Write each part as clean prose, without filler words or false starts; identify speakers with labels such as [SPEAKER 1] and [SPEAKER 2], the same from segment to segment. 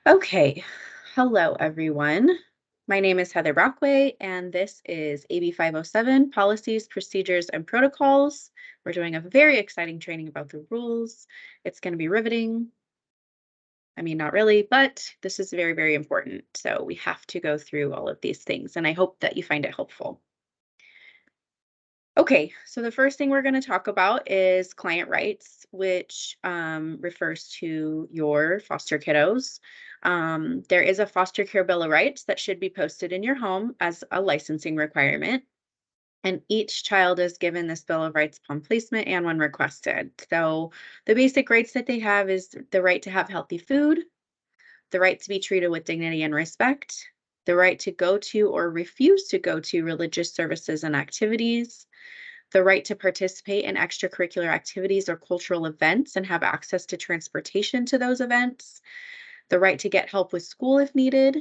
[SPEAKER 1] Okay, hello everyone. My name is Heather Brockway, and this is AB 507 Policies, Procedures, and Protocols. We're doing a very exciting training about the rules. It's going to be riveting. I mean, not really, but this is very, very important. So we have to go through all of these things, and I hope that you find it helpful. Okay, so the first thing we're going to talk about is client rights, which refers to your foster kiddos. There is a foster care bill of rights that should be posted in your home as a licensing requirement. And each child is given this bill of rights upon placement and when requested. So the basic rights that they have is the right to have healthy food, the right to be treated with dignity and respect, the right to go to or refuse to go to religious services and activities, the right to participate in extracurricular activities or cultural events and have access to transportation to those events, the right to get help with school if needed,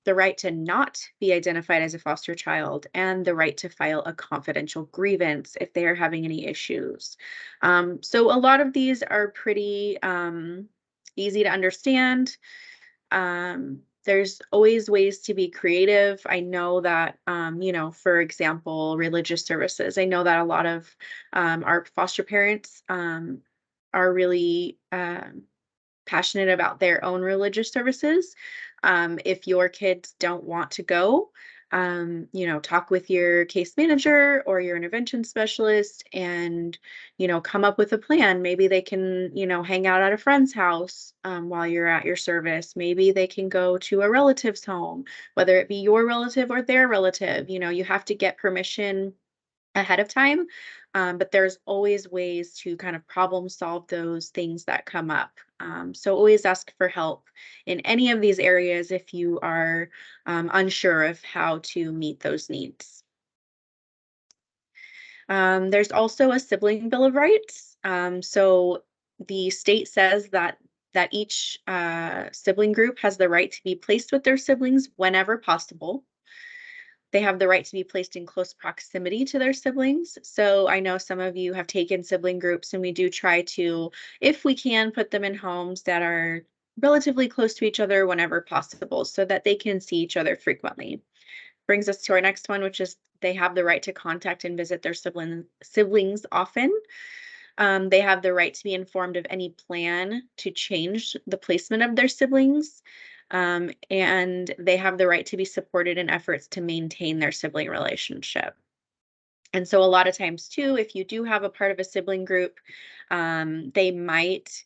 [SPEAKER 1] the right to not be identified as a foster child, and the right to file a confidential grievance if they are having any issues. So a lot of these are pretty easy to understand. There's always ways to be creative. I know that, for example, religious services. I know that a lot of our foster parents are really passionate about their own religious services. If your kids don't want to go, talk with your case manager or your intervention specialist and, come up with a plan. Maybe they can, hang out at a friend's house while you're at your service. Maybe they can go to a relative's home, whether it be your relative or their relative. You have to get permission ahead of time. But there's always ways to kind of problem solve those things that come up. So always ask for help in any of these areas if you are unsure of how to meet those needs. There's also a sibling bill of rights. So the state says that each sibling group has the right to be placed with their siblings whenever possible. They have the right to be placed in close proximity to their siblings. So I know some of you have taken sibling groups, and we do try to, if we can, put them in homes that are relatively close to each other whenever possible so that they can see each other frequently. Brings us to our next one, which is they have the right to contact and visit their siblings often. They have the right to be informed of any plan to change the placement of their siblings. And they have the right to be supported in efforts to maintain their sibling relationship. And so a lot of times too, if you do have a part of a sibling group, they might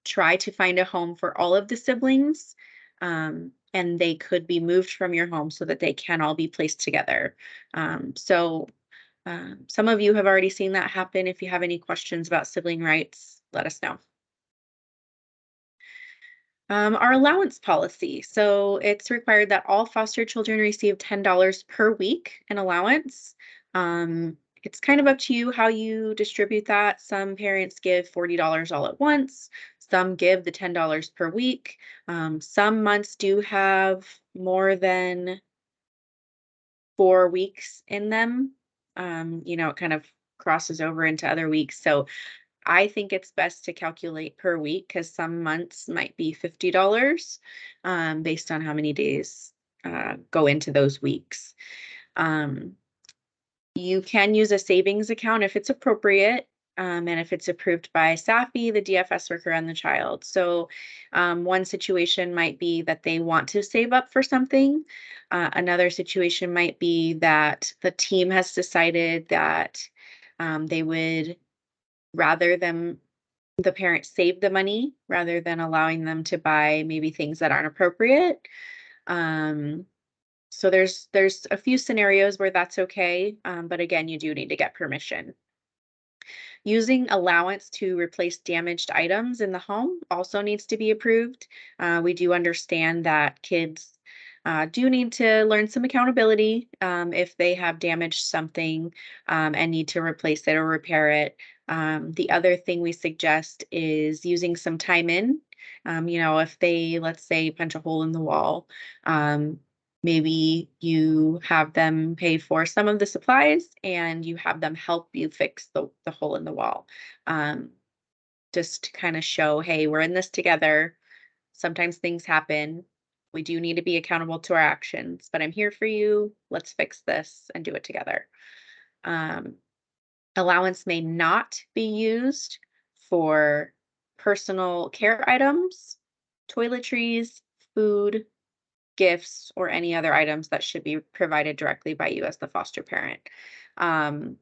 [SPEAKER 1] try to find a home for all of the siblings. And they could be moved from your home so that they can all be placed together. Some of you have already seen that happen. If you have any questions about sibling rights, let us know. Our allowance policy. So it's required that all foster children receive $10 per week in allowance. It's kind of up to you how you distribute that. Some parents give $40 all at once. Some give the $10 per week. Some months do have more than 4 weeks in them. It kind of crosses over into other weeks. So I think it's best to calculate per week because some months might be $50 based on how many days go into those weeks. You can use a savings account if it's appropriate. And if it's approved by SAFY, the DFS worker, and the child. So one situation might be that they want to save up for something. Another situation might be that the team has decided that they would rather than the parents save the money rather than allowing them to buy maybe things that aren't appropriate. So there's a few scenarios where that's okay, but again, you do need to get permission. Using allowance to replace damaged items in the home also needs to be approved. We do understand that kids do need to learn some accountability if they have damaged something and need to replace it or repair it. The other thing we suggest is using some time in. If they, let's say, punch a hole in the wall, maybe you have them pay for some of the supplies and you have them help you fix the hole in the wall. Just to kind of show, hey, we're in this together. Sometimes things happen. We do need to be accountable to our actions, but I'm here for you. Let's fix this and do it together. Um, Allowance may not be used for personal care items, toiletries, food, gifts, or any other items that should be provided directly by you as the foster parent. Um,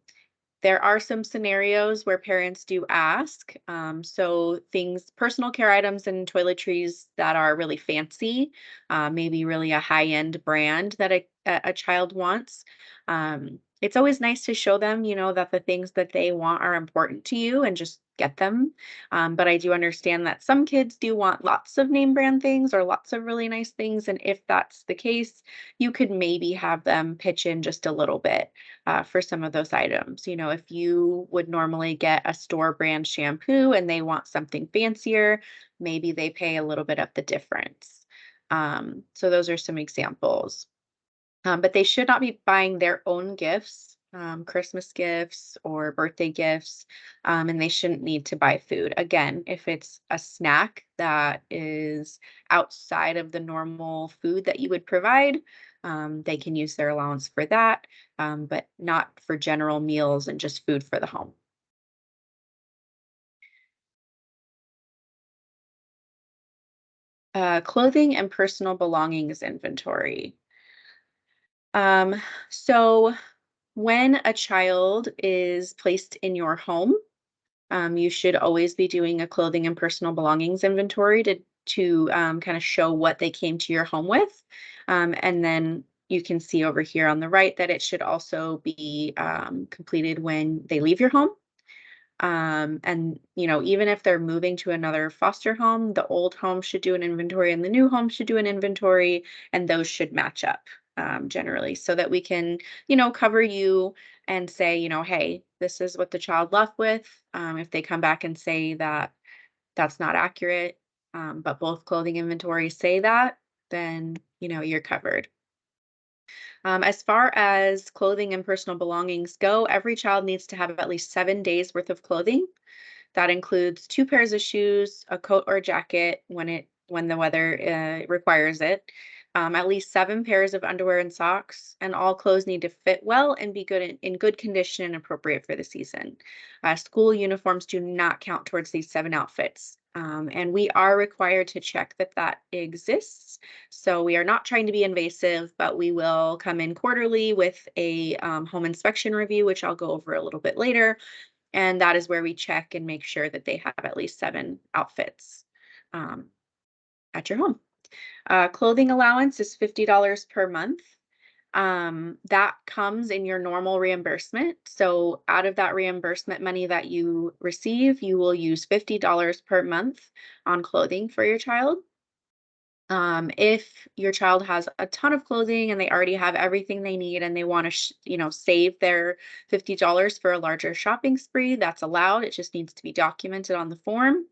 [SPEAKER 1] there are some scenarios where parents do ask. So things, personal care items and toiletries that are really fancy, maybe really a high-end brand that a child wants. It's always nice to show them, that the things that they want are important to you and just get them. But I do understand that some kids do want lots of name brand things or lots of really nice things. And if that's the case, you could maybe have them pitch in just a little bit for some of those items. If you would normally get a store brand shampoo and they want something fancier, maybe they pay a little bit of the difference. So those are some examples. But they should not be buying their own gifts, Christmas gifts or birthday gifts, and they shouldn't need to buy food. Again, if it's a snack that is outside of the normal food that you would provide, they can use their allowance for that, but not for general meals and just food for the home. Clothing and personal belongings inventory. Um, so when a child is placed in your home, you should always be doing a clothing and personal belongings inventory to kind of show what they came to your home with, and then you can see over here on the right that it should also be completed when they leave your home. And even if they're moving to another foster home, the old home should do an inventory and the new home should do an inventory, and those should match up generally so that we can, cover you and say, hey, this is what the child left with. If they come back and say that that's not accurate, but both clothing inventories say that, then, you're covered. As far as clothing and personal belongings go, every child needs to have at least 7 days worth of clothing. That includes 2 pairs of shoes, a coat or jacket when the weather requires it, at least 7 pairs of underwear and socks, and all clothes need to fit well and be in good condition and appropriate for the season. School uniforms do not count towards these 7 outfits. And we are required to check that that exists. So we are not trying to be invasive, but we will come in quarterly with a home inspection review, which I'll go over a little bit later, and that is where we check and make sure that they have at least 7 outfits um, at your home. Clothing allowance is $50 per month. That comes in your normal reimbursement. So out of that reimbursement money that you receive, you will use $50 per month on clothing for your child. If your child has a ton of clothing and they already have everything they need and they want to, save their $50 for a larger shopping spree, that's allowed. It just needs to be documented on the form.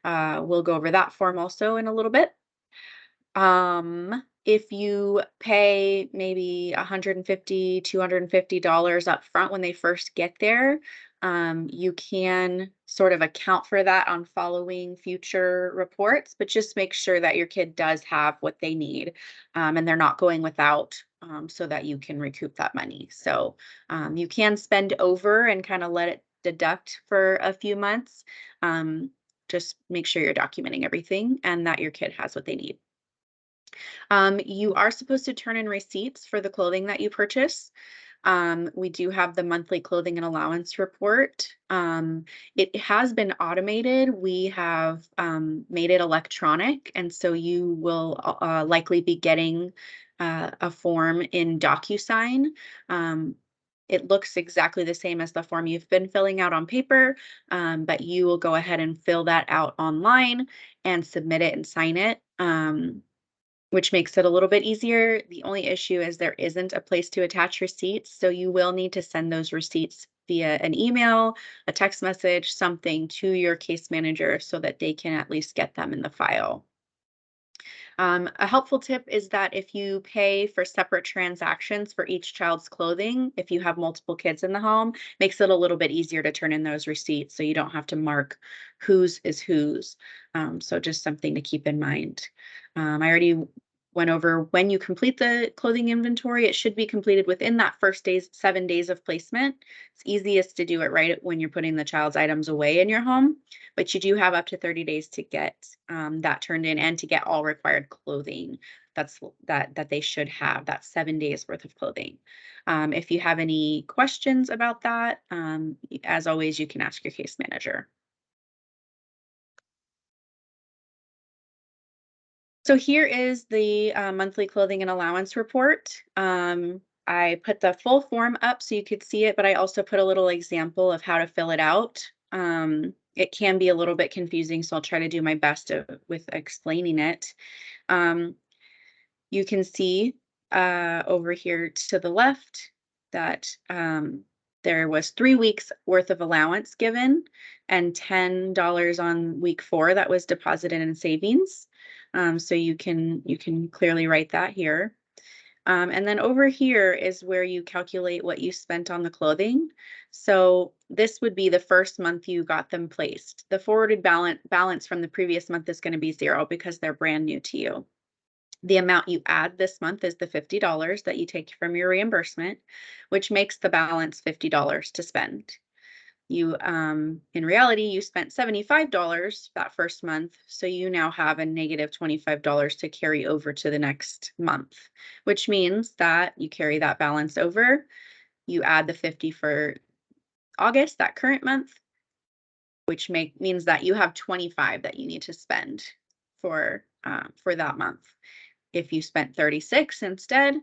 [SPEAKER 1] We'll go over that form also in a little bit. If you pay maybe $150, $250 up front when they first get there, you can sort of account for that on following future reports, but just make sure that your kid does have what they need, and they're not going without, so that you can recoup that money. So you can spend over and kind of let it deduct for a few months. Just make sure you're documenting everything and that your kid has what they need. You are supposed to turn in receipts for the clothing that you purchase. We do have the monthly clothing and allowance report. It has been automated. We have made it electronic, and so you will likely be getting a form in DocuSign. Um, it looks exactly the same as the form you've been filling out on paper, but you will go ahead and fill that out online and submit it and sign it. Which makes it a little bit easier. The only issue is there isn't a place to attach receipts, so you will need to send those receipts via an email, a text message, something to your case manager so that they can at least get them in the file. A helpful tip is that if you pay for separate transactions for each child's clothing, if you have multiple kids in the home, makes it a little bit easier to turn in those receipts so you don't have to mark whose is whose. So just something to keep in mind. I already went over when you complete the clothing inventory, it should be completed within that first 7 days of placement. It's easiest to do it right when you're putting the child's items away in your home, but you do have up to 30 days to get that turned in and to get all required clothing that they should have, that 7 days worth of clothing. If you have any questions about that, as always, you can ask your case manager. So here is the monthly clothing and allowance report. I put the full form up so you could see it, but I also put a little example of how to fill it out. It can be a little bit confusing, so I'll try to do my best with explaining it. Um, you can see over here to the left that there was 3 weeks worth of allowance given and $10 on week 4 that was deposited in savings. So you can clearly write that here. And then over here is where you calculate what you spent on the clothing. So this would be the first month you got them placed. The forwarded balance from the previous month is going to be 0 because they're brand new to you. The amount you add this month is the $50 that you take from your reimbursement, which makes the balance $50 to spend. You, in reality, you spent $75 that first month, so you now have a negative $25 to carry over to the next month, which means that you carry that balance over. You add the 50 for August, that current month, which means that you have 25 that you need to spend for that month. If you spent 36 instead,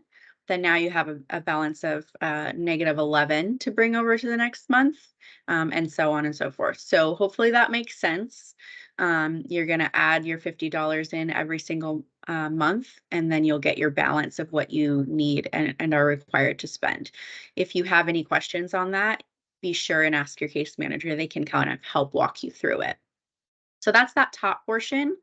[SPEAKER 1] then now you have a balance of negative 11 to bring over to the next month, and so on and so forth. So hopefully that makes sense. You're going to add your $50 in every single month, and then you'll get your balance of what you need and are required to spend. If you have any questions on that, be sure and ask your case manager. They can kind of help walk you through it. So that's that top portion.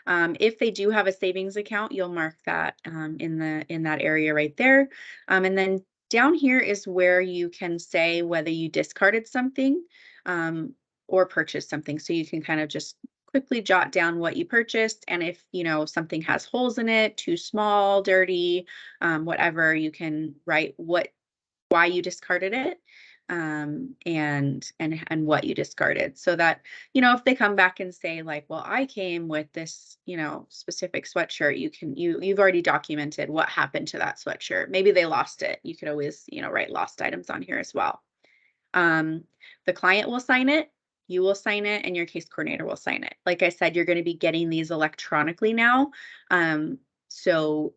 [SPEAKER 1] If they do have a savings account, you'll mark that in that area right there. And then down here is where you can say whether you discarded something or purchased something. So you can kind of just quickly jot down what you purchased, and if something has holes in it, too small, dirty, whatever, you can write why you discarded it, and what you discarded, so that if they come back and say like, well, I came with this specific sweatshirt, you've already documented what happened to that sweatshirt. Maybe they lost it. You could always write lost items on here as well. The client will sign it, you will sign it, and your case coordinator will sign it. Like I said, you're going to be getting these electronically now, so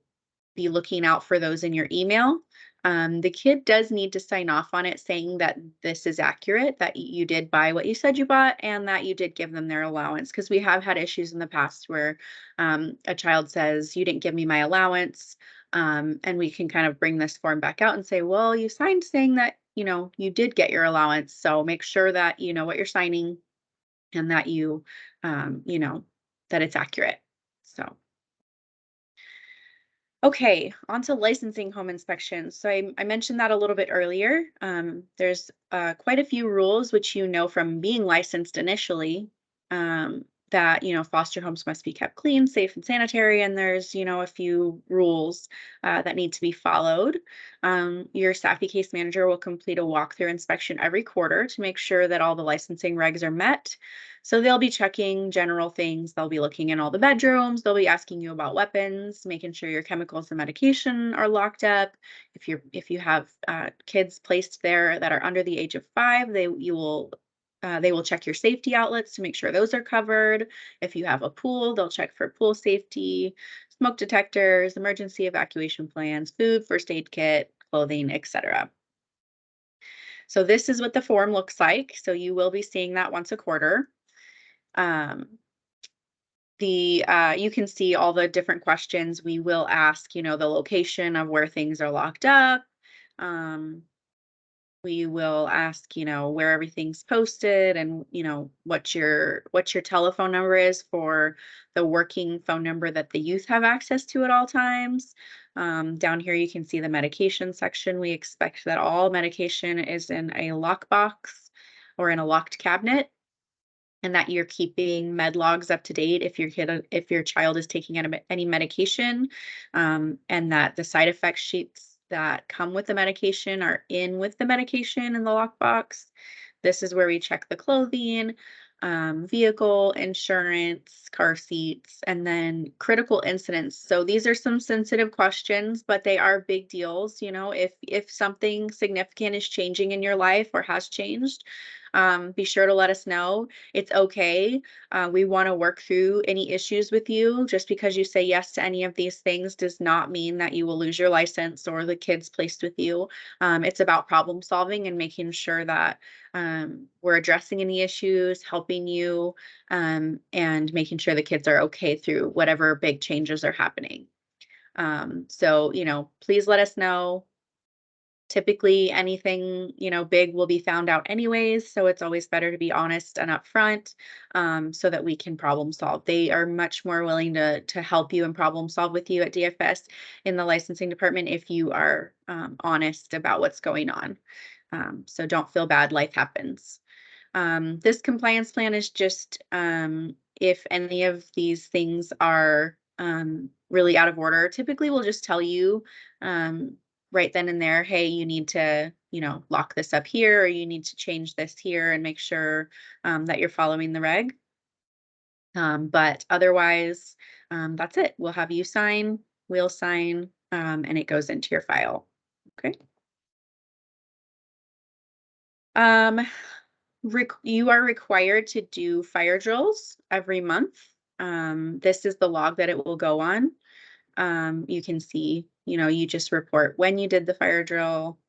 [SPEAKER 1] be looking out for those in your email. The kid does need to sign off on it saying that this is accurate, that you did buy what you said you bought, and that you did give them their allowance. Because we have had issues in the past where a child says, you didn't give me my allowance. And we can kind of bring this form back out and say, well, you signed saying that, you did get your allowance. So make sure that you know what you're signing and that that it's accurate. So. Okay, on to licensing home inspections. So I mentioned that a little bit earlier. There's quite a few rules, which from being licensed initially, that foster homes must be kept clean, safe, and sanitary. And there's a few rules that need to be followed. Your SAFY case manager will complete a walkthrough inspection every quarter to make sure that all the licensing regs are met. So they'll be checking general things. They'll be looking in all the bedrooms. They'll be asking you about weapons, making sure your chemicals and medication are locked up. If you have kids placed there that are under the age of 5, they will check your safety outlets to make sure those are covered. If you have a pool, they'll check for pool safety, smoke detectors, emergency evacuation plans, food, first aid kit, clothing, etc. So this is what the form looks like. So you will be seeing that once a quarter. You can see all the different questions we will ask, the location of where things are locked up, We will ask, where everything's posted and, what your telephone number is for the working phone number that the youth have access to at all times. Down here, you can see the medication section. We expect that all medication is in a lockbox or in a locked cabinet, and that you're keeping med logs up to date if your child is taking any medication, and that the side effect sheets that come with the medication are in with the medication in the lockbox. This is where we check the clothing, vehicle insurance, car seats, and then critical incidents. So these are some sensitive questions, but they are big deals. If something significant is changing in your life or has changed, be sure to let us know. It's okay. We want to work through any issues with you. Just because you say yes to any of these things does not mean that you will lose your license or the kids placed with you. It's about problem solving and making sure that we're addressing any issues, helping you, and making sure the kids are okay through whatever big changes are happening. So, please let us know. Typically, anything, big will be found out anyways. So it's always better to be honest and upfront, so that we can problem solve. They are much more willing to help you and problem solve with you at DFS in the licensing department if you are honest about what's going on. So don't feel bad, life happens. This compliance plan is just if any of these things are really out of order. Typically, we'll just tell you right then and there, hey, you need to, lock this up here, or you need to change this here and make sure that you're following the reg. But otherwise, that's it. We'll have you sign, we'll sign, and it goes into your file. Okay. Um, you are required to do fire drills every month. This is the log that it will go on. You can see, you just report when you did the fire drill,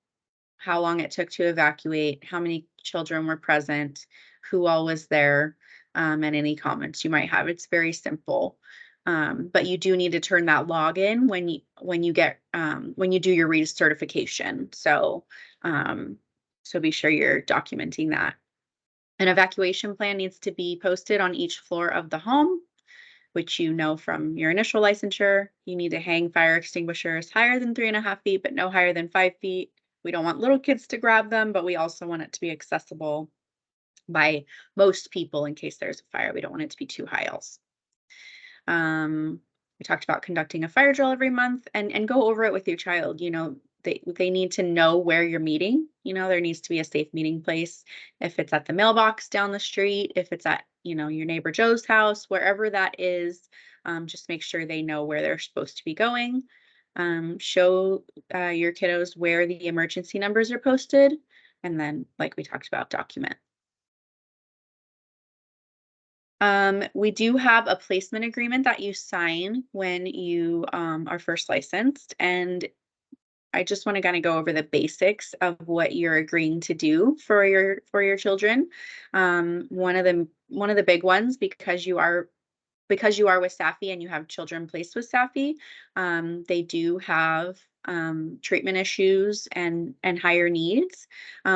[SPEAKER 1] how long it took to evacuate, how many children were present, who all was there, and any comments you might have. It's very simple. But you do need to turn that log in when you do your recertification. So be sure you're documenting that. An evacuation plan needs to be posted on each floor of the home, which from your initial licensure. You need to hang fire extinguishers higher than 3.5 feet, but no higher than 5 feet. We don't want little kids to grab them, but we also want it to be accessible by most people in case there's a fire. We don't want it to be too high also. We talked about conducting a fire drill every month, and go over it with your child. They need to know where you're meeting. There needs to be a safe meeting place. If it's at the mailbox down the street, if it's at, your neighbor Joe's house, wherever that is, just make sure they know where they're supposed to be going. Show your kiddos where the emergency numbers are posted. And then, like we talked about, document. We do have a placement agreement that you sign when you are first licensed, and I just want to kind of go over the basics of what you're agreeing to do for your children. One of the big ones, because you are with SAFY and you have children placed with SAFY, they do have treatment issues and higher needs.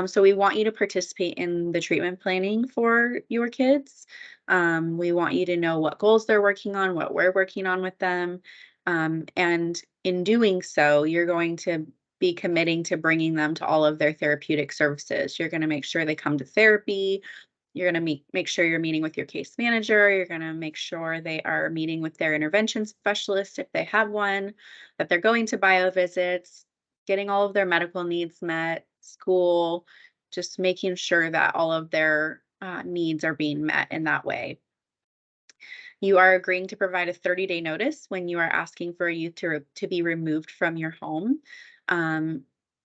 [SPEAKER 1] So we want you to participate in the treatment planning for your kids. We want you to know what goals they're working on, what we're working on with them. And in doing so, you're going to be committing to bringing them to all of their therapeutic services. You're going to make sure they come to therapy. You're going to make sure you're meeting with your case manager. You're going to make sure they are meeting with their intervention specialist if they have one, that they're going to bio visits, getting all of their medical needs met, school, just making sure that all of their needs are being met in that way. You are agreeing to provide a 30-day notice when you are asking for a youth to be removed from your home.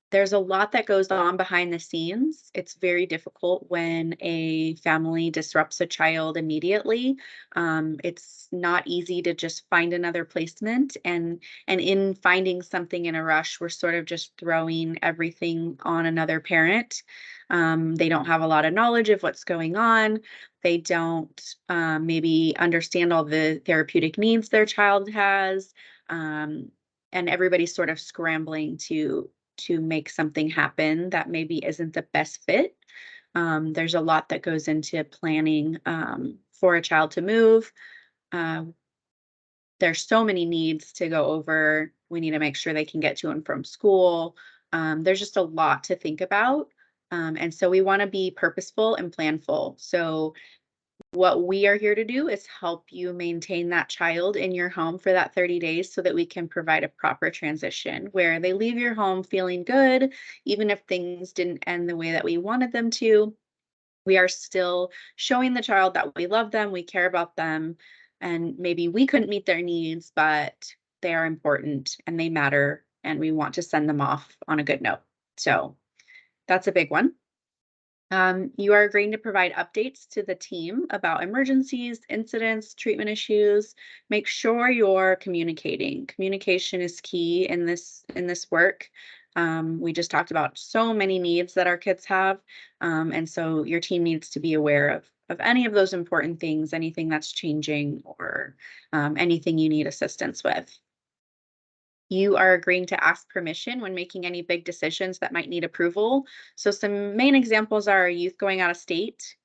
[SPEAKER 1] There's a lot that goes on behind the scenes. It's very difficult when a family disrupts a child immediately. It's not easy to just find another placement, and in finding something in a rush, we're sort of just throwing everything on another parent. They don't have a lot of knowledge of what's going on. They don't maybe understand all the therapeutic needs their child has. And everybody's sort of scrambling to to make something happen that maybe isn't the best fit. There's a lot that goes into planning for a child to move. Uh, there's so many needs to go over. We need to make sure they can get to and from school. There's just a lot to think about. And so we want to be purposeful and planful. So what we are here to do is help you maintain that child in your home for that 30 days so that we can provide a proper transition where they leave your home feeling good, even if things didn't end the way that we wanted them to. We are still showing the child that we love them, we care about them, and maybe we couldn't meet their needs, but they are important and they matter, and we want to send them off on a good note. So that's a big one. You are agreeing to provide updates to the team about emergencies, incidents, treatment issues. Make sure you're communicating. Communication is key in this work. We just talked about so many needs that our kids have, and so your team needs to be aware of any of those important things, anything that's changing, or anything you need assistance with. You are agreeing to ask permission when making any big decisions that might need approval. So some main examples are youth going out of state,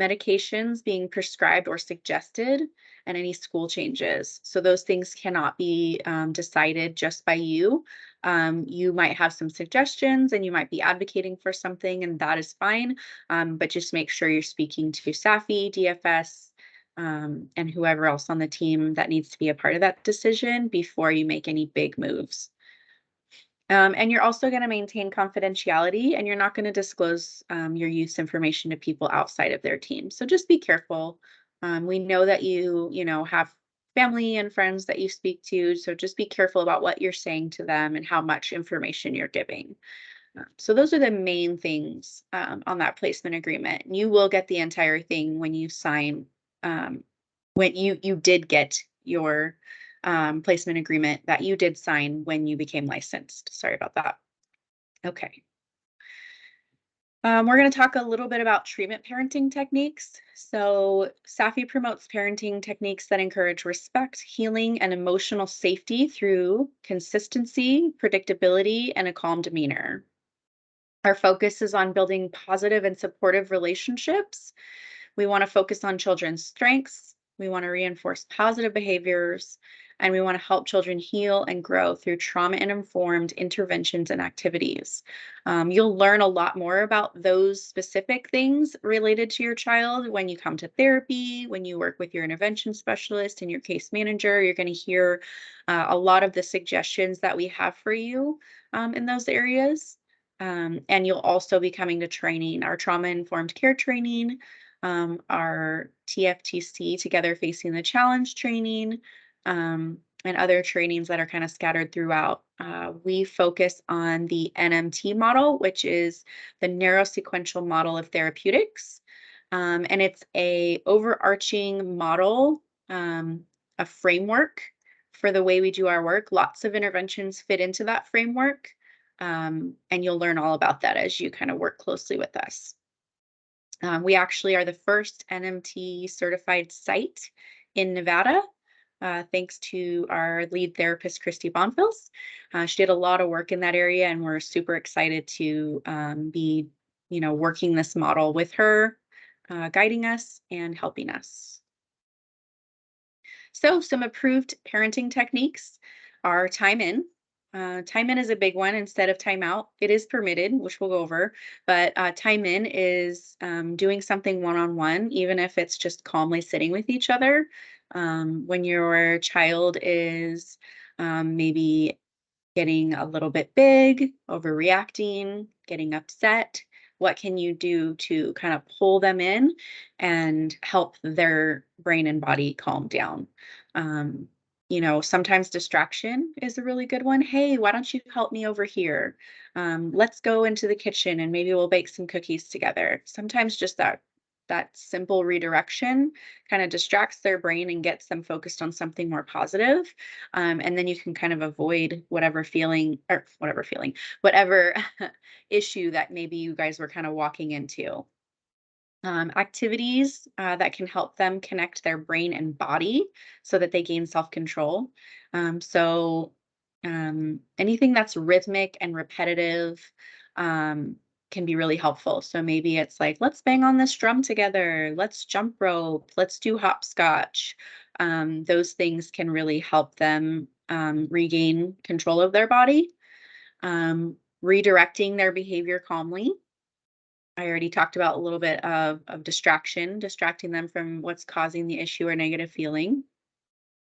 [SPEAKER 1] medications being prescribed or suggested, and any school changes. So those things cannot be decided just by you. You might have some suggestions and you might be advocating for something, and that is fine. But just make sure you're speaking to SAFY, DFS, and whoever else on the team that needs to be a part of that decision before you make any big moves. And you're also going to maintain confidentiality, and you're not going to disclose your use information to people outside of their team. So just be careful. We know that you have family and friends that you speak to, so just be careful about what you're saying to them and how much information you're giving. So those are the main things on that placement agreement. You will get the entire thing when you sign. When you did get your placement agreement that you did sign when you became licensed. Sorry about that. Okay. We're going to talk a little bit about treatment parenting techniques. So, SAFY promotes parenting techniques that encourage respect, healing, and emotional safety through consistency, predictability, and a calm demeanor. Our focus is on building positive and supportive relationships. We want to focus on children's strengths. We want to reinforce positive behaviors, and we want to help children heal and grow through trauma and informed interventions and activities. You'll learn a lot more about those specific things related to your child when you come to therapy, when you work with your intervention specialist and your case manager. You're going to hear a lot of the suggestions that we have for you in those areas. And you'll also be coming to training, our trauma informed care training, our TFTC, Together Facing the Challenge training, and other trainings that are kind of scattered throughout. We focus on the NMT model, which is the narrow sequential model of therapeutics. And it's a overarching model, a framework for the way we do our work. Lots of interventions fit into that framework. And you'll learn all about that as you kind of work closely with us. We actually are the first NMT certified site in Nevada, thanks to our lead therapist, Christy Bonfils. She did a lot of work in that area, and we're super excited to be, working this model with her, guiding us and helping us. So some approved parenting techniques are time in. Time in is a big one instead of time out. It is permitted, which we'll go over, but time in is doing something one-on-one, even if it's just calmly sitting with each other. When your child is maybe getting a little bit big, overreacting, getting upset, what can you do to kind of pull them in and help their brain and body calm down? Um, sometimes distraction is a really good one. Hey, why don't you help me over here? Let's go into the kitchen and maybe we'll bake some cookies together. Sometimes just that simple redirection kind of distracts their brain and gets them focused on something more positive. And then you can kind of avoid whatever whatever issue that maybe you guys were kind of walking into. Activities that can help them connect their brain and body so that they gain self-control. So Anything that's rhythmic and repetitive um, can be really helpful. So maybe it's like, let's bang on this drum together, let's jump rope, let's do hopscotch. Those things can really help them regain control of their body. Redirecting their behavior calmly. I already talked about a little bit of distracting them from what's causing the issue or negative feeling.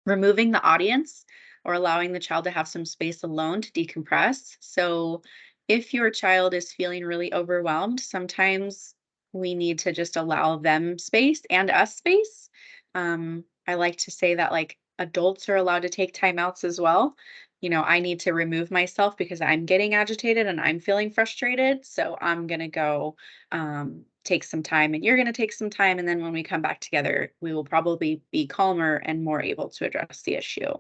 [SPEAKER 1] Removing the audience or allowing the child to have some space alone to decompress. So, if your child is feeling really overwhelmed, sometimes we need to just allow them space and us space. I like to say that like adults are allowed to take timeouts as well. I need to remove myself because I'm getting agitated and I'm feeling frustrated. So I'm going to go take some time and you're going to take some time. And then when we come back together, we will probably be calmer and more able to address the issue.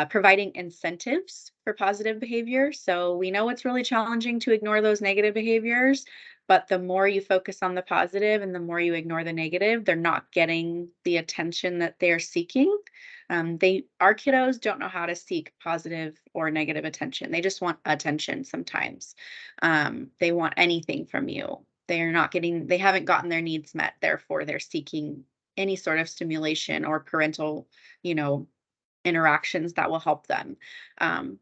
[SPEAKER 1] Providing incentives for positive behavior. So we know it's really challenging to ignore those negative behaviors, but the more you focus on the positive and the more you ignore the negative, they're not getting the attention that they're seeking. Our kiddos don't know how to seek positive or negative attention. They just want attention sometimes. They want anything from you. They haven't gotten their needs met. Therefore, they're seeking any sort of stimulation or parental, you know, interactions that will help them. Um,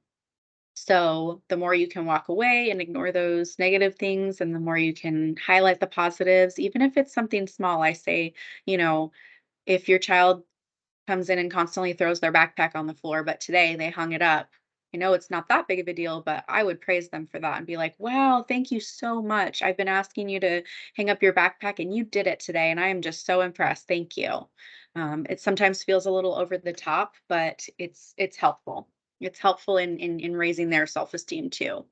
[SPEAKER 1] so the more you can walk away and ignore those negative things, and the more you can highlight the positives, even if it's something small. I say, you know, if your child comes in and constantly throws their backpack on the floor, but today they hung it up. I know it's not that big of a deal, but I would praise them for that and be like, wow, thank you so much. I've been asking you to hang up your backpack and you did it today. And I am just so impressed. Thank you. It sometimes feels a little over the top, but it's helpful. It's helpful in raising their self-esteem too.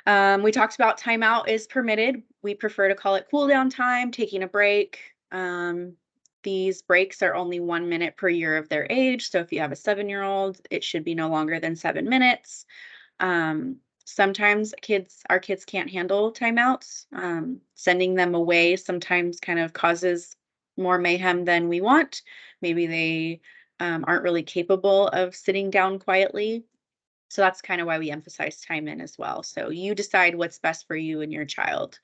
[SPEAKER 1] We talked about timeout is permitted. We prefer to call it cool down time, taking a break. These breaks are only 1 minute per year of their age. So if you have a 7-year-old, it should be no longer than 7 minutes. Sometimes our kids can't handle timeouts. Sending them away sometimes kind of causes more mayhem than we want. Maybe they aren't really capable of sitting down quietly. So that's kind of why we emphasize time in as well. So you decide what's best for you and your child.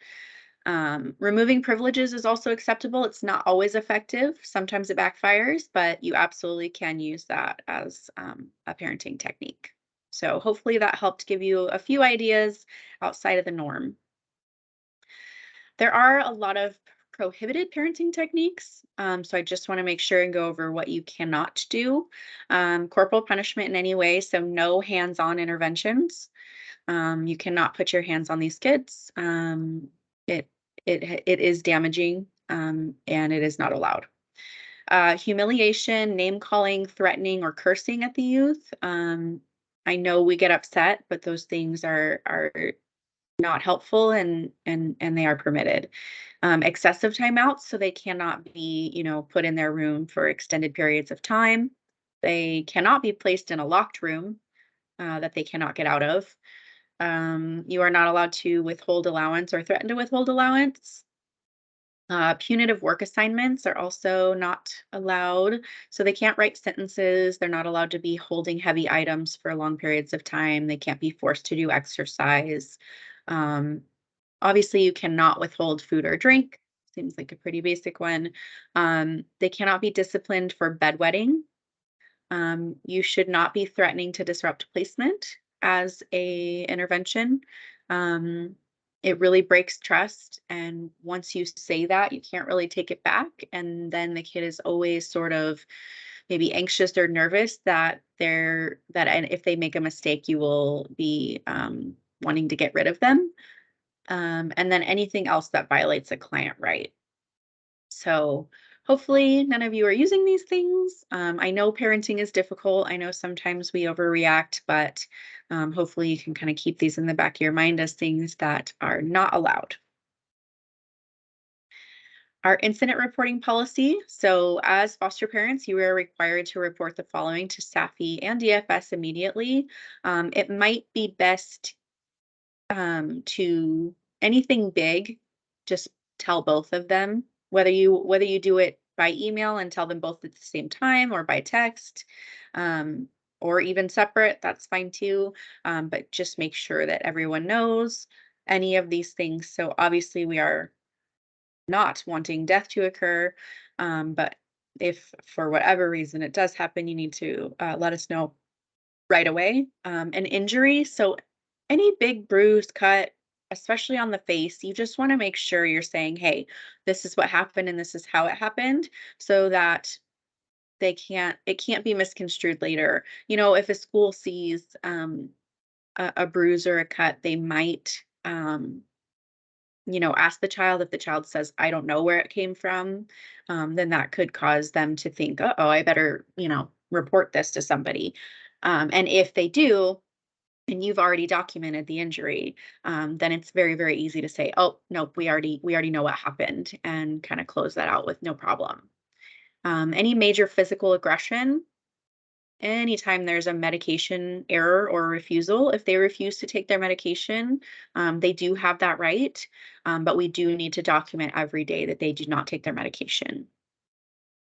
[SPEAKER 1] Removing privileges is also acceptable. It's not always effective. Sometimes it backfires, but you absolutely can use that as a parenting technique. So hopefully that helped give you a few ideas outside of the norm. There are a lot of prohibited parenting techniques. So I just want to make sure and go over what you cannot do. Corporal punishment in any way, so no hands-on interventions. You cannot put your hands on these kids. It it is damaging, and it is not allowed. Humiliation, name calling, threatening, or cursing at the youth. I know we get upset, but those things are not helpful and they are permitted. Excessive timeouts, so they cannot be, put in their room for extended periods of time. They cannot be placed in a locked room that they cannot get out of. You are not allowed to withhold allowance or threaten to withhold allowance. Punitive work assignments are also not allowed. So they can't write sentences. They're not allowed to be holding heavy items for long periods of time. They can't be forced to do exercise. Um, Obviously, you cannot withhold food or drink. Seems like a pretty basic one. They cannot be disciplined for bedwetting. You should not be threatening to disrupt placement as a intervention. Um, it really breaks trust, and once you say that, you can't really take it back. And then the kid is always sort of maybe anxious or nervous and if they make a mistake, you will be wanting to get rid of them. And then anything else that violates a client right. So hopefully none of you are using these things. I know parenting is difficult. I know sometimes we overreact, but hopefully you can kind of keep these in the back of your mind as things that are not allowed. Our incident reporting policy. So as foster parents, you are required to report the following to SAFY and DFS immediately. It might be best to anything big, just tell both of them, whether you do it by email and tell them both at the same time or by text, um, or even separate, that's fine too. But just make sure that everyone knows any of these things. So obviously we are not wanting death to occur. But if for whatever reason it does happen, you need to let us know right away. An injury, so any big bruise, cut, especially on the face, you just want to make sure you're saying, hey, this is what happened and this is how it happened, so that it can't be misconstrued later. If a school sees a bruise or a cut, they might ask the child. If the child says, I don't know where it came from, then that could cause them to think, oh, I better, report this to somebody. And if they do, and you've already documented the injury, then it's very, very easy to say, oh, nope, we already know what happened, and kind of close that out with no problem. Any major physical aggression, anytime there's a medication error or refusal, if they refuse to take their medication, they do have that right. But we do need to document every day that they do not take their medication.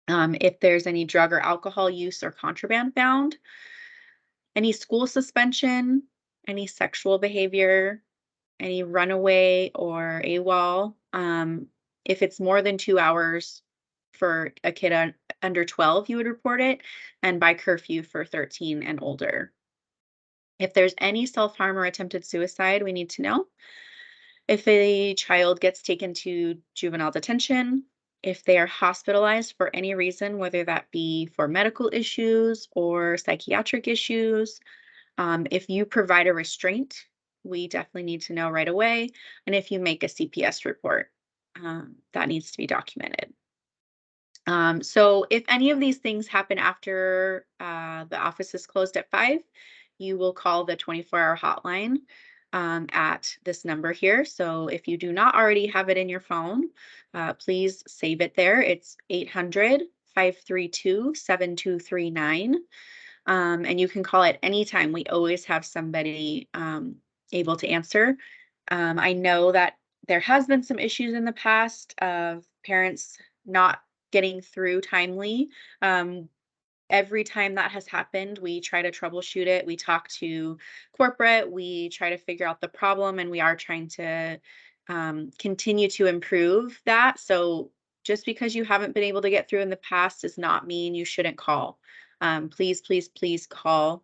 [SPEAKER 1] If there's any drug or alcohol use or contraband found, any school suspension, any sexual behavior, any runaway or AWOL. If it's more than 2 hours for a kid under 12, you would report it, and by curfew for 13 and older. If there's any self-harm or attempted suicide, we need to know. If a child gets taken to juvenile detention, if they are hospitalized for any reason, whether that be for medical issues or psychiatric issues, if you provide a restraint, we definitely need to know right away. And if you make a CPS report, that needs to be documented. So if any of these things happen after the office is closed at 5, you will call the 24-hour hotline at this number here. So if you do not already have it in your phone, please save it there. It's 800-532-7239. And you can call at any time. We always have somebody able to answer. I know that there has been some issues in the past of parents not getting through timely. Um, every time that has happened, we try to troubleshoot it. We talk to corporate, we try to figure out the problem, and we are trying to continue to improve that. So just because you haven't been able to get through in the past does not mean you shouldn't call. Please, please, please call.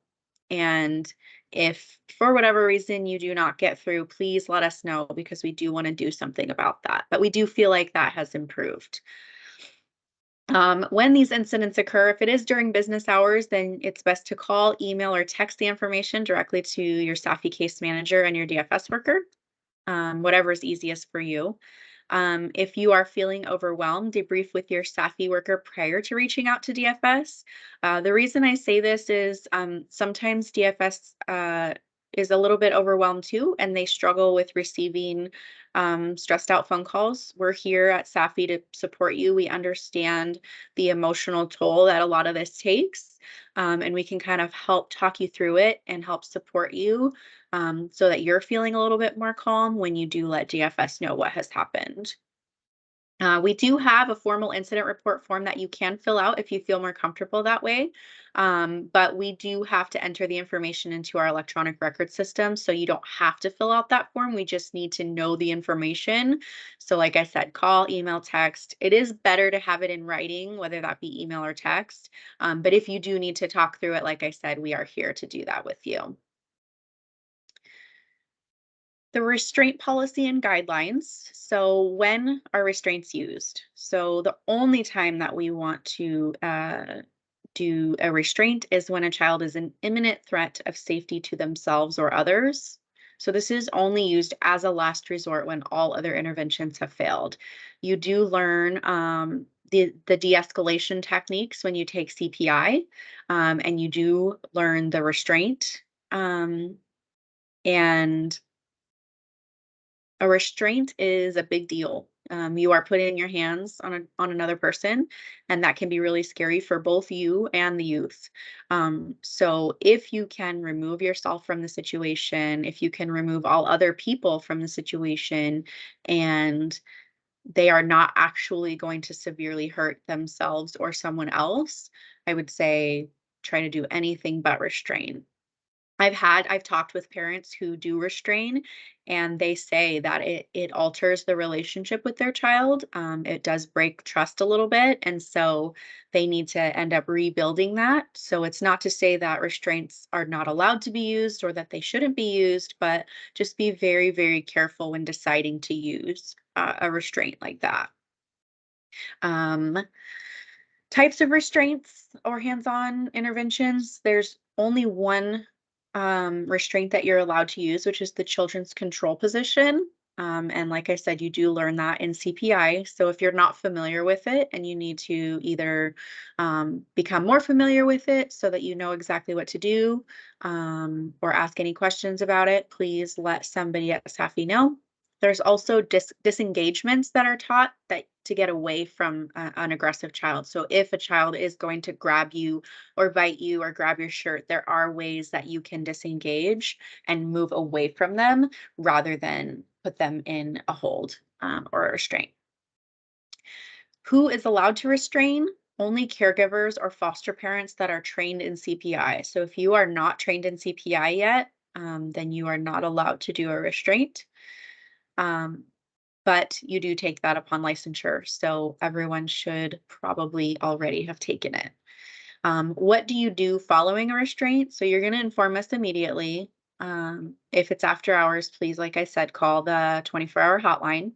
[SPEAKER 1] And if for whatever reason you do not get through, please let us know, because we do want to do something about that. But we do feel like that has improved. When these incidents occur, if it is during business hours, then it's best to call, email, or text the information directly to your SAFY case manager and your DFS worker, whatever is easiest for you. If you are feeling overwhelmed, debrief with your SAFY worker prior to reaching out to DFS. The reason I say this is sometimes DFS is a little bit overwhelmed too, and they struggle with receiving stressed out phone calls. We're here at SAFY to support you. We understand the emotional toll that a lot of this takes, and we can kind of help talk you through it and help support you, so that you're feeling a little bit more calm when you do let DFS know what has happened. We do have a formal incident report form that you can fill out if you feel more comfortable that way. But we do have to enter the information into our electronic record system. So you don't have to fill out that form. We just need to know the information. So like I said, call, email, text. It is better to have it in writing, whether that be email or text. But if you do need to talk through it, like I said, we are here to do that with you. The restraint policy and guidelines. So when are restraints used? So the only time that we want to do a restraint is when a child is in imminent threat of safety to themselves or others. So this is only used as a last resort when all other interventions have failed. You do learn the de-escalation techniques when you take CPI, and you do learn the restraint. And a restraint is a big deal. You are putting your hands on another person, and that can be really scary for both you and the youth. So if you can remove yourself from the situation, if you can remove all other people from the situation, and they are not actually going to severely hurt themselves or someone else, I would say try to do anything but restrain. I've talked with parents who do restrain, and they say that it alters the relationship with their child. It does break trust a little bit, and so they need to end up rebuilding that. So it's not to say that restraints are not allowed to be used or that they shouldn't be used, but just be very, very careful when deciding to use a restraint like that. Um, Types of restraints or hands-on interventions, there's only one restraint that you're allowed to use, which is the children's control position. And like I said, you do learn that in CPI. So if you're not familiar with it and you need to either become more familiar with it so that you know exactly what to do, or ask any questions about it, please let somebody at SAFY know. There's also disengagements that are taught that to get away from an aggressive child. So if a child is going to grab you or bite you or grab your shirt, there are ways that you can disengage and move away from them rather than put them in a hold or a restraint. Who is allowed to restrain? Only caregivers or foster parents that are trained in CPI. So if you are not trained in CPI yet, then you are not allowed to do a restraint. Um, but you do take that upon licensure, so everyone should probably already have taken it. What do you do following a restraint? So you're going to inform us immediately. If it's after hours, please, like I said, call the 24-hour hotline.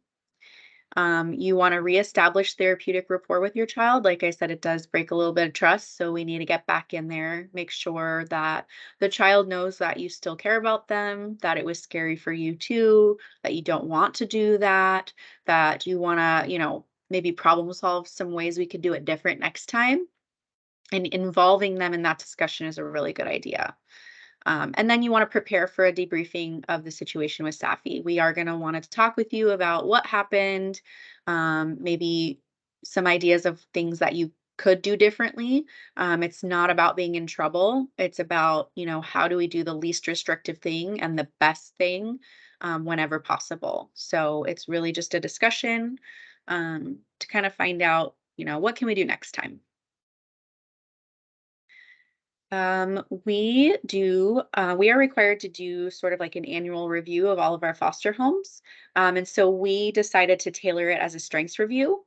[SPEAKER 1] You want to reestablish therapeutic rapport with your child. Like I said, it does break a little bit of trust. So we need to get back in there, make sure that the child knows that you still care about them, that it was scary for you too, that you don't want to do that, that you want to, maybe problem solve some ways we could do it different next time. And involving them in that discussion is a really good idea. And then you want to prepare for a debriefing of the situation with SAFY. We are going to want to talk with you about what happened, maybe some ideas of things that you could do differently. It's not about being in trouble. It's about, how do we do the least restrictive thing and the best thing whenever possible. So it's really just a discussion to kind of find out, what can we do next time? We are required to do sort of like an annual review of all of our foster homes. And so we decided to tailor it as a strengths review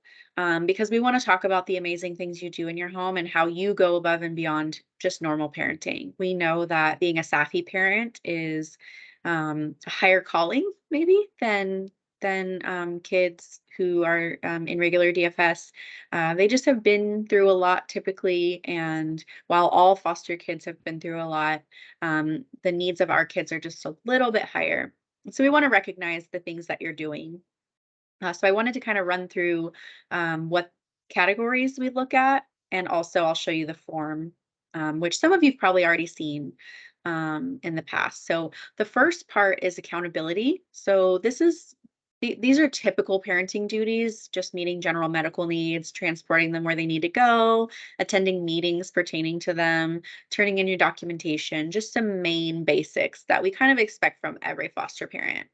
[SPEAKER 1] because we want to talk about the amazing things you do in your home and how you go above and beyond just normal parenting. We know that being a SAFY parent is a higher calling maybe than kids who are in regular DFS. They just have been through a lot typically, and while all foster kids have been through a lot, the needs of our kids are just a little bit higher. So we want to recognize the things that you're doing. So I wanted to kind of run through what categories we look at, and also I'll show you the form, which some of you've probably already seen in the past. So the first part is accountability. So these are typical parenting duties, just meeting general medical needs, transporting them where they need to go, attending meetings pertaining to them, turning in your documentation, just some main basics that we kind of expect from every foster parent.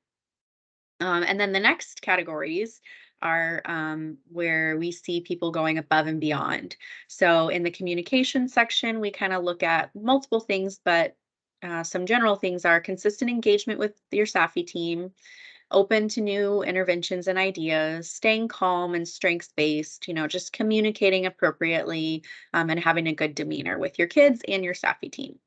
[SPEAKER 1] And then the next categories are where we see people going above and beyond. So in the communication section, we kind of look at multiple things, but some general things are consistent engagement with your SAFY team, open to new interventions and ideas, staying calm and strengths based, just communicating appropriately and having a good demeanor with your kids and your SAFY team.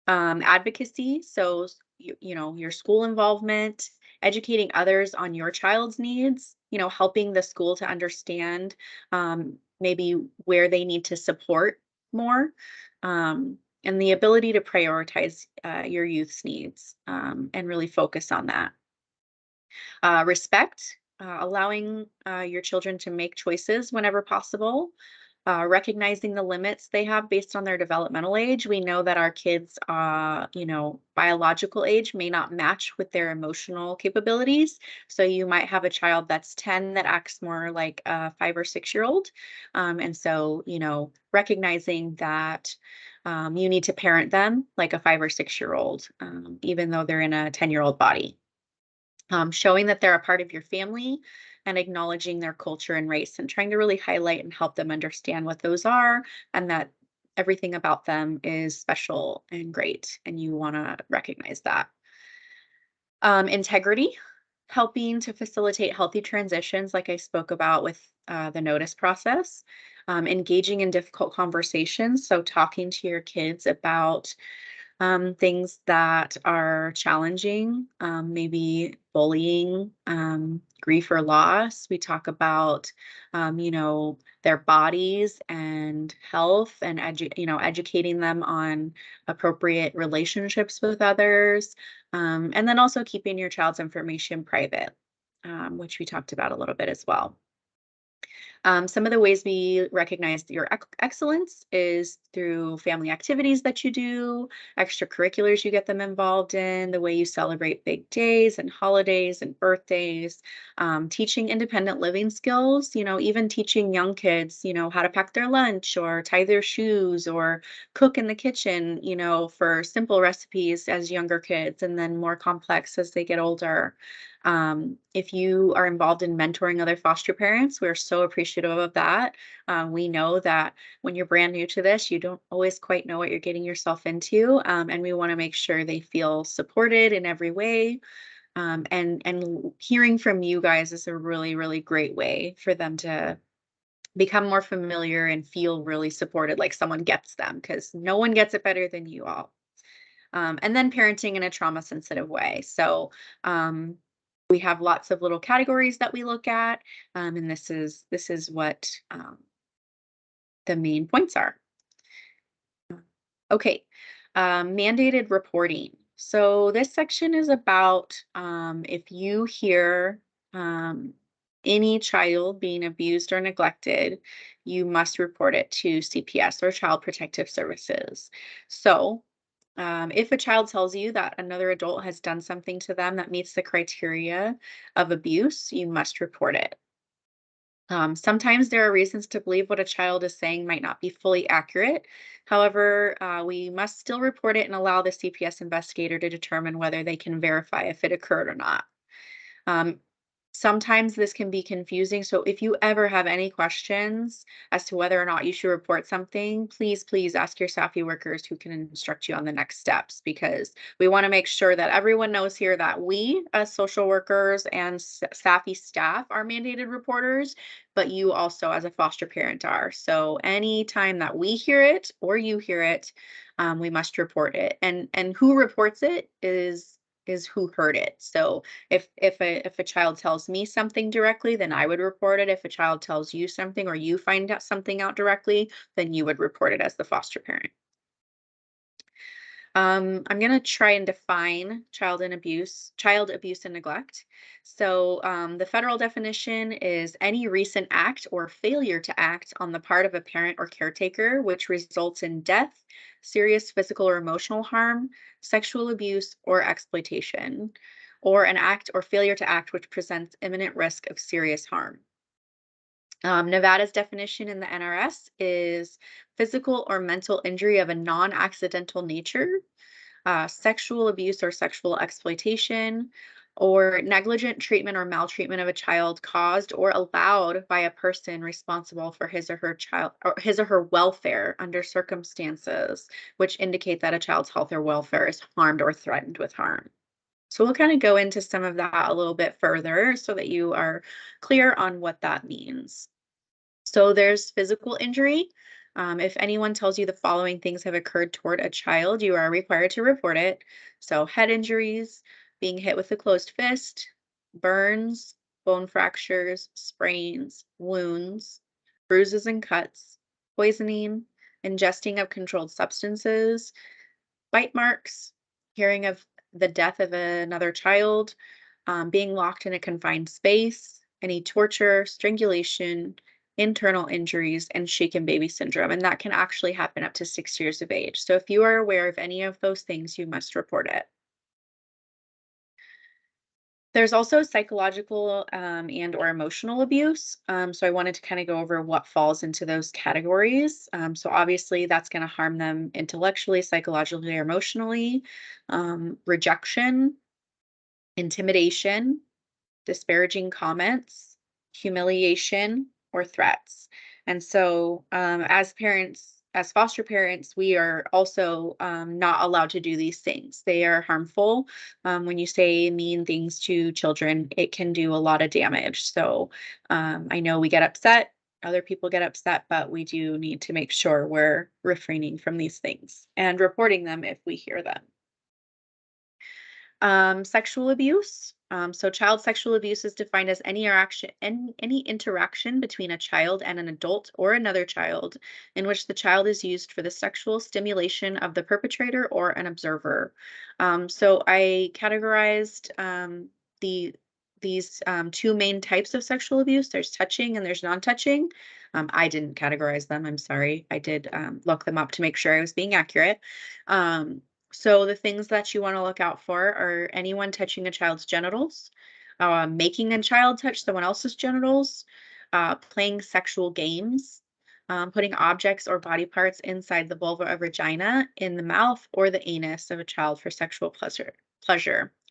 [SPEAKER 1] Advocacy, so your school involvement, educating others on your child's needs, helping the school to understand maybe where they need to support more, and the ability to prioritize your youth's needs and really focus on that. Respect, allowing your children to make choices whenever possible, recognizing the limits they have based on their developmental age. We know that our kids, biological age may not match with their emotional capabilities. So you might have a child that's 10 that acts more like a 5 or 6 year old. And so, recognizing that you need to parent them like a 5 or 6 year old, even though they're in a 10-year-old body. Showing that they're a part of your family and acknowledging their culture and race and trying to really highlight and help them understand what those are and that everything about them is special and great, and you want to recognize that. Integrity, helping to facilitate healthy transitions, like I spoke about with the notice process. Engaging in difficult conversations, so talking to your kids about things that are challenging, maybe bullying, grief or loss. We talk about, their bodies and health, and educating them on appropriate relationships with others, and then also keeping your child's information private, which we talked about a little bit as well. Some of the ways we recognize your excellence is through family activities that you do, extracurriculars you get them involved in, the way you celebrate big days and holidays and birthdays, teaching independent living skills, even teaching young kids, how to pack their lunch or tie their shoes or cook in the kitchen, for simple recipes as younger kids and then more complex as they get older. If you are involved in mentoring other foster parents, we're so appreciative of that. We know that when you're brand new to this, you don't always quite know what you're getting yourself into, and we want to make sure they feel supported in every way. And hearing from you guys is a really, really great way for them to become more familiar and feel really supported, like someone gets them, because no one gets it better than you all. And then parenting in a trauma sensitive way. So we have lots of little categories that we look at, and this is what the main points are. Okay, mandated reporting. So this section is about if you hear any child being abused or neglected, you must report it to CPS or Child Protective Services. So if a child tells you that another adult has done something to them that meets the criteria of abuse, you must report it. Sometimes there are reasons to believe what a child is saying might not be fully accurate. However, we must still report it and allow the CPS investigator to determine whether they can verify if it occurred or not. Um, Sometimes this can be confusing. So if you ever have any questions as to whether or not you should report something, please ask your SAFY workers who can instruct you on the next steps, because we want to make sure that everyone knows here that we as social workers and SAFY staff are mandated reporters, but you also as a foster parent are. So anytime that we hear it or you hear it, we must report it. And who reports it is who heard it. So if a child tells me something directly, then I would report it. If a child tells you something or you find out something out directly, then you would report it as the foster parent. I'm going to try and define child abuse and neglect. So the federal definition is any recent act or failure to act on the part of a parent or caretaker which results in death, serious physical or emotional harm, sexual abuse, or exploitation, or an act or failure to act which presents imminent risk of serious harm. Nevada's definition in the NRS is physical or mental injury of a non-accidental nature, sexual abuse or sexual exploitation, or negligent treatment or maltreatment of a child caused or allowed by a person responsible for his or her welfare under circumstances which indicate that a child's health or welfare is harmed or threatened with harm. So we'll kind of go into some of that a little bit further so that you are clear on what that means. So there's physical injury. If anyone tells you the following things have occurred toward a child, you are required to report it. So head injuries, being hit with a closed fist, burns, bone fractures, sprains, wounds, bruises and cuts, poisoning, ingesting of controlled substances, bite marks, hearing of the death of another child, being locked in a confined space, any torture, strangulation, internal injuries, and shaken baby syndrome. And that can actually happen up to 6 years of age. So if you are aware of any of those things, you must report it. There's also psychological and or emotional abuse. So I wanted to kind of go over what falls into those categories. So obviously that's going to harm them intellectually, psychologically, or emotionally. Rejection, intimidation, disparaging comments, humiliation, or threats. And so as parents, as foster parents, we are also not allowed to do these things. They are harmful. When you say mean things to children, it can do a lot of damage. So I know we get upset, other people get upset, but we do need to make sure we're refraining from these things and reporting them if we hear them. Sexual abuse. So child sexual abuse is defined as any interaction between a child and an adult or another child in which the child is used for the sexual stimulation of the perpetrator or an observer. So I categorized the these two main types of sexual abuse. There's touching and there's non-touching. I didn't categorize them. I'm sorry. I did look them up to make sure I was being accurate. Um, so the things that you want to look out for are anyone touching a child's genitals, making a child touch someone else's genitals, playing sexual games, putting objects or body parts inside the vulva or vagina, in the mouth or the anus of a child for sexual pleasure.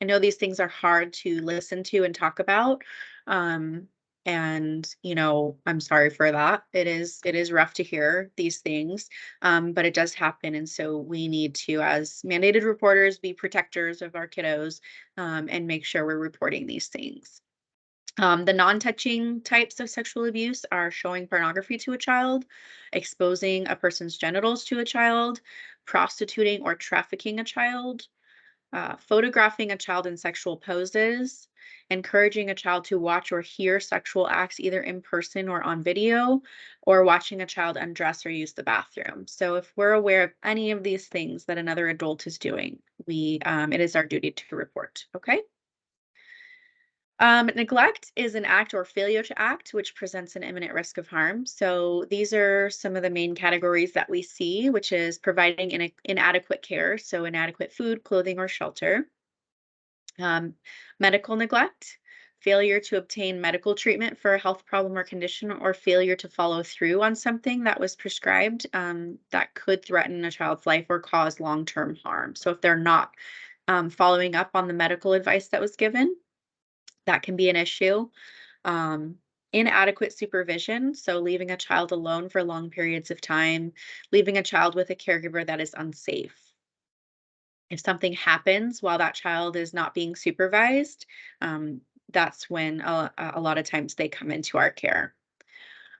[SPEAKER 1] I know these things are hard to listen to and talk about. Um, and I'm sorry for that. It is rough to hear these things, but it does happen. And so we need to, as mandated reporters, be protectors of our kiddos, and make sure we're reporting these things. The non-touching types of sexual abuse are showing pornography to a child, exposing a person's genitals to a child, prostituting or trafficking a child, photographing a child in sexual poses, encouraging a child to watch or hear sexual acts either in person or on video, or watching a child undress or use the bathroom. So if we're aware of any of these things that another adult is doing, it is our duty to report. Okay. Neglect is an act or failure to act which presents an imminent risk of harm. So these are some of the main categories that we see, which is providing inadequate care, so inadequate food, clothing, or shelter. Um, Medical neglect, failure to obtain medical treatment for a health problem or condition, or failure to follow through on something that was prescribed, that could threaten a child's life or cause long-term harm. So if they're not following up on the medical advice that was given, that can be an issue. Um, Inadequate supervision, so leaving a child alone for long periods of time, leaving a child with a caregiver that is unsafe. If something happens while that child is not being supervised, um, that's when a lot of times they come into our care.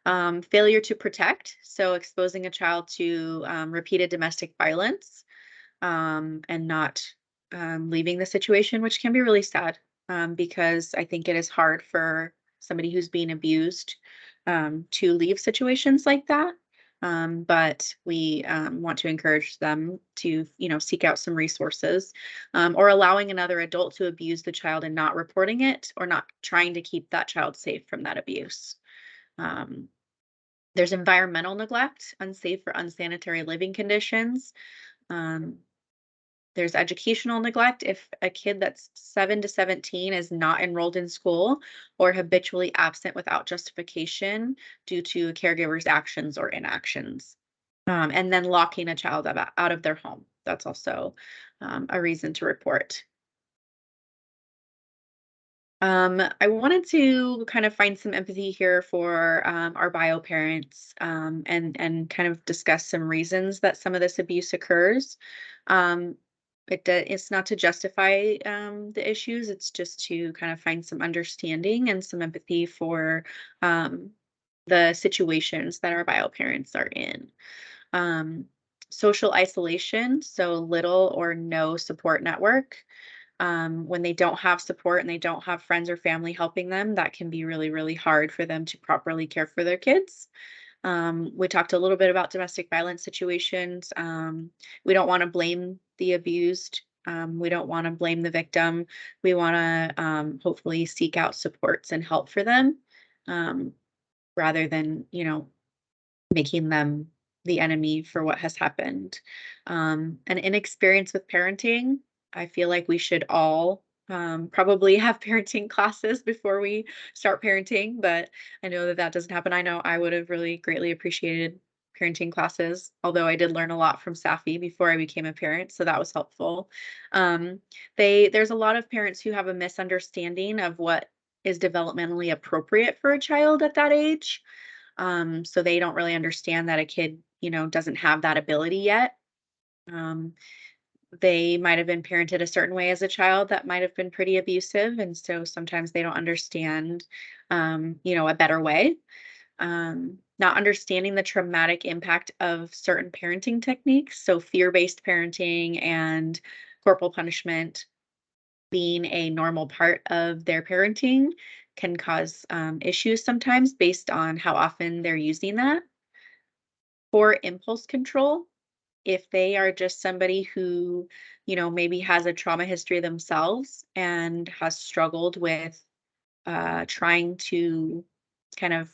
[SPEAKER 1] Failure to protect, so exposing a child to repeated domestic violence, and not leaving the situation, which can be really sad, because I think it is hard for somebody who's being abused to leave situations like that. But we want to encourage them to, seek out some resources, or allowing another adult to abuse the child and not reporting it, or not trying to keep that child safe from that abuse. Um, there's environmental neglect, unsafe or unsanitary living conditions. Um, there's educational neglect if a kid that's 7 to 17 is not enrolled in school or habitually absent without justification due to a caregiver's actions or inactions. And then locking a child out of their home. That's also a reason to report. I wanted to kind of find some empathy here for our bio parents, and kind of discuss some reasons that some of this abuse occurs. Um, it's not to justify the issues; it's just to kind of find some understanding and some empathy for um, the situations that our bio parents are in. Um, Social isolation, so little or no support network. When they don't have support and they don't have friends or family helping them, that can be really, really hard for them to properly care for their kids. We talked a little bit about domestic violence situations. We don't want to blame the abused. We don't want to blame the victim. We want to hopefully seek out supports and help for them, um, rather than, making them the enemy for what has happened. An inexperience with parenting, I feel like we should all probably have parenting classes before we start parenting, but I know that that doesn't happen. I know I would have really greatly appreciated parenting classes, although I did learn a lot from SAFY before I became a parent, so that was helpful. Um, there's a lot of parents who have a misunderstanding of what is developmentally appropriate for a child at that age. So they don't really understand that a kid doesn't have that ability yet. Um, they might have been parented a certain way as a child that might have been pretty abusive, and so sometimes they don't understand, a better way. Not understanding the traumatic impact of certain parenting techniques, so fear-based parenting and corporal punishment being a normal part of their parenting can cause issues sometimes based on how often they're using that. For impulse control, if they are just somebody who, maybe has a trauma history themselves and has struggled with trying to kind of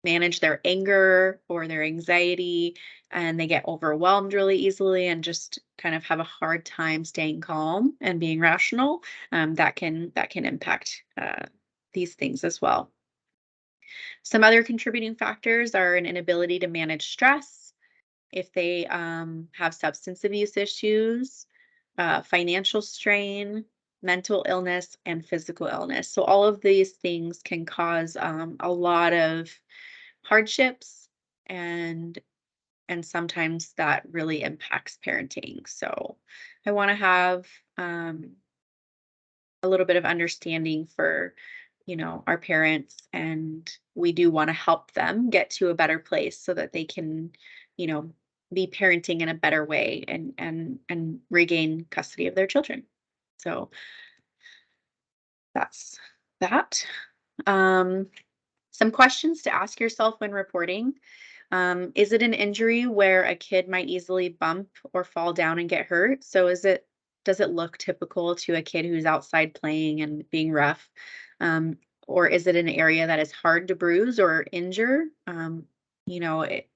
[SPEAKER 1] manage their anger or their anxiety, and they get overwhelmed really easily and just kind of have a hard time staying calm and being rational, that can impact these things as well. Some other contributing factors are an inability to manage stress, if they have substance abuse issues, financial strain, mental illness, and physical illness. So all of these things can cause a lot of hardships, and sometimes that really impacts parenting. So I want to have um, a little bit of understanding for our parents, and we do want to help them get to a better place so that they can you know be parenting in a better way, and regain custody of their children. So that's that. um, some questions to ask yourself when reporting. Is it an injury where a kid might easily bump or fall down and get hurt? So does it look typical to a kid who's outside playing and being rough? Um, or is it an area that is hard to bruise or injure?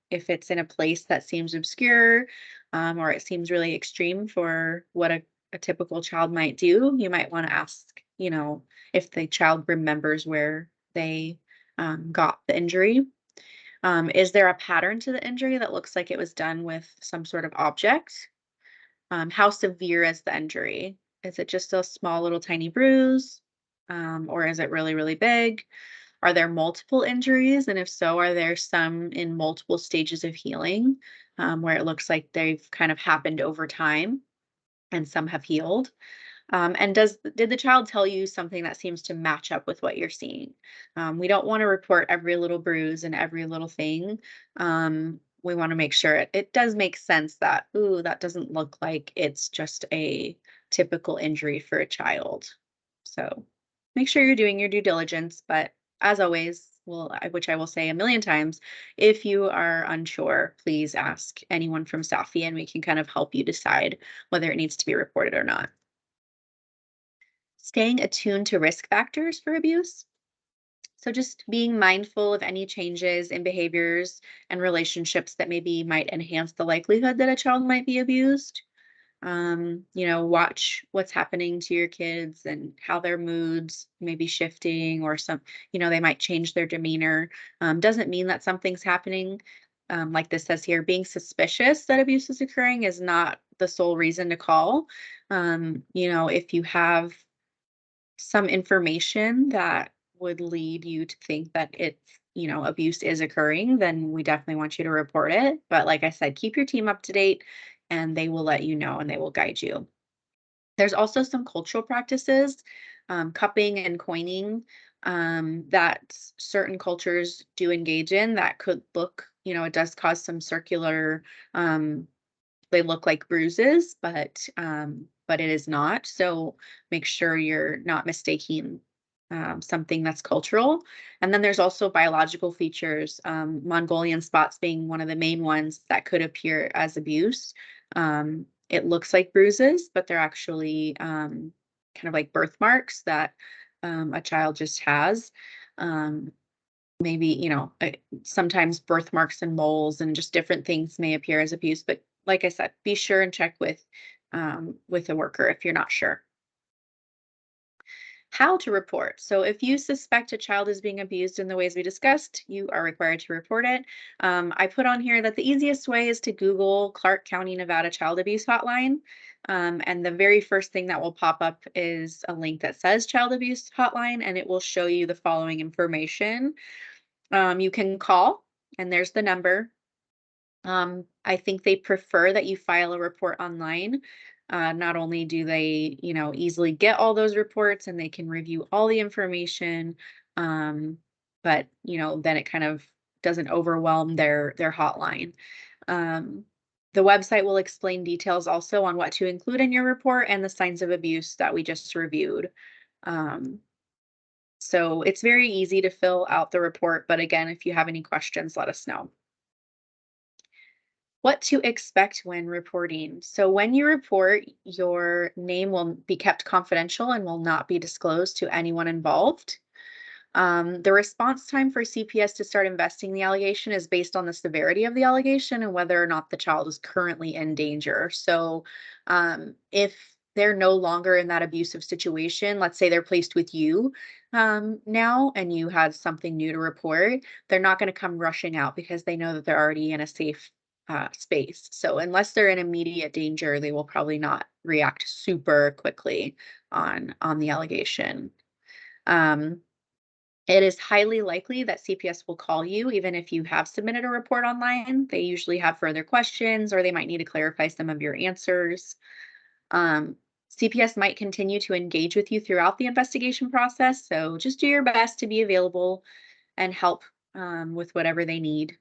[SPEAKER 1] If it's in a place that seems obscure, or it seems really extreme for what a typical child might do, you might want to ask, if the child remembers where they got the injury. Is there a pattern to the injury that looks like it was done with some sort of object? How severe is the injury? Is it just a small little tiny bruise? Or is it really, really big? Are there multiple injuries? And if so, are there some in multiple stages of healing, where it looks like they've kind of happened over time and some have healed? And did the child tell you something that seems to match up with what you're seeing? We don't want to report every little bruise and every little thing. We want to make sure it does make sense that, ooh, that doesn't look like it's just a typical injury for a child. So make sure you're doing your due diligence. But as always, which I will say a million times, if you are unsure, please ask anyone from SAFY and we can kind of help you decide whether it needs to be reported or not. Staying attuned to risk factors for abuse. So, just being mindful of any changes in behaviors and relationships that maybe might enhance the likelihood that a child might be abused. Watch what's happening to your kids and how their moods may be shifting, or they might change their demeanor. Doesn't mean that something's happening. Like this says here, being suspicious that abuse is occurring is not the sole reason to call. If you have some information that would lead you to think that abuse is occurring, then we definitely want you to report it. But like I said, keep your team up to date and they will let you know and they will guide you. There's also some cultural practices, cupping and coining, that certain cultures do engage in that could look, it does cause some circular, they look like bruises, but it is not. So make sure you're not mistaking something that's cultural. And then there's also biological features, Mongolian spots being one of the main ones that could appear as abuse. It looks like bruises, but they're actually kind of like birthmarks that a child just has. Um, Maybe sometimes birthmarks and moles and just different things may appear as abuse, but like I said, be sure and check with a worker if you're not sure. How to report. So if you suspect a child is being abused in the ways we discussed, you are required to report it. I put on here that the easiest way is to Google Clark County, Nevada Child Abuse Hotline. And the very first thing that will pop up is a link that says Child Abuse Hotline, and it will show you the following information. You can call, and there's the number. I think they prefer that you file a report online. Not only do they, easily get all those reports and they can review all the information, um, but then it kind of doesn't overwhelm their hotline. Um, the website will explain details also on what to include in your report and the signs of abuse that we just reviewed. Um, so it's very easy to fill out the report, but again, if you have any questions, let us know. What to expect when reporting. So when you report, your name will be kept confidential and will not be disclosed to anyone involved. The response time for CPS to start investigating the allegation is based on the severity of the allegation and whether or not the child is currently in danger. So, if they're no longer in that abusive situation, let's say they're placed with you now and you had something new to report, they're not going to come rushing out because they know that they're already in a safe space. So, unless they're in immediate danger, they will probably not react super quickly on the allegation. Um, it is highly likely that CPS will call you even if you have submitted a report online. They usually have further questions or they might need to clarify some of your answers. Um, CPS might continue to engage with you throughout the investigation process. So just do your best to be available and help with whatever they need.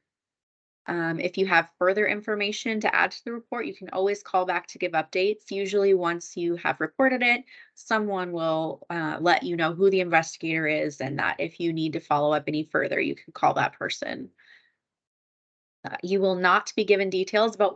[SPEAKER 1] If you have further information to add to the report, you can always call back to give updates. Usually, once you have reported it, someone will let you know who the investigator is, and that if you need to follow up any further, you can call that person. You will not be given details about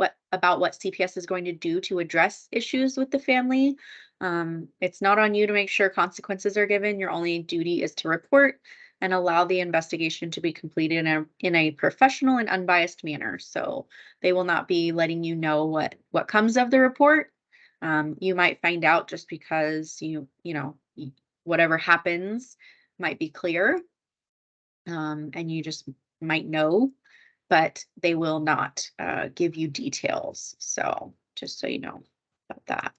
[SPEAKER 1] what CPS is going to do to address issues with the family. It's not on you to make sure consequences are given. Your only duty is to report and allow the investigation to be completed in a professional and unbiased manner. So they will not be letting you know what comes of the report. You might find out just because whatever happens might be clear, and you just might know, but they will not give you details. So just so you know about that.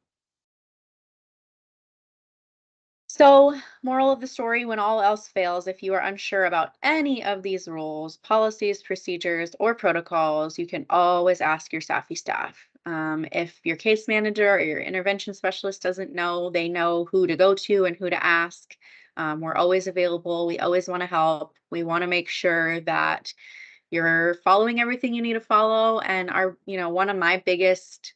[SPEAKER 1] So, moral of the story, when all else fails, if you are unsure about any of these rules, policies, procedures, or protocols, you can always ask your SAFY staff. If your case manager or your intervention specialist doesn't know, they know who to go to and who to ask. We're always available. We always want to help. We want to make sure that you're following everything you need to follow. And one of my biggest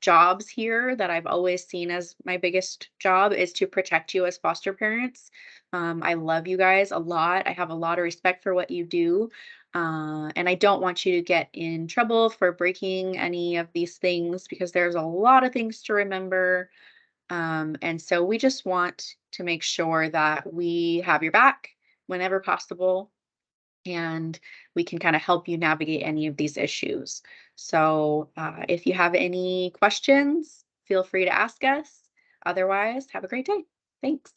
[SPEAKER 1] jobs here that I've always seen as my biggest job is to protect you as foster parents. I love you guys a lot. I have a lot of respect for what you do. And I don't want you to get in trouble for breaking any of these things because there's a lot of things to remember. And so we just want to make sure that we have your back whenever possible, and we can kind of help you navigate any of these issues. So, if you have any questions, feel free to ask us. Otherwise, have a great day. Thanks.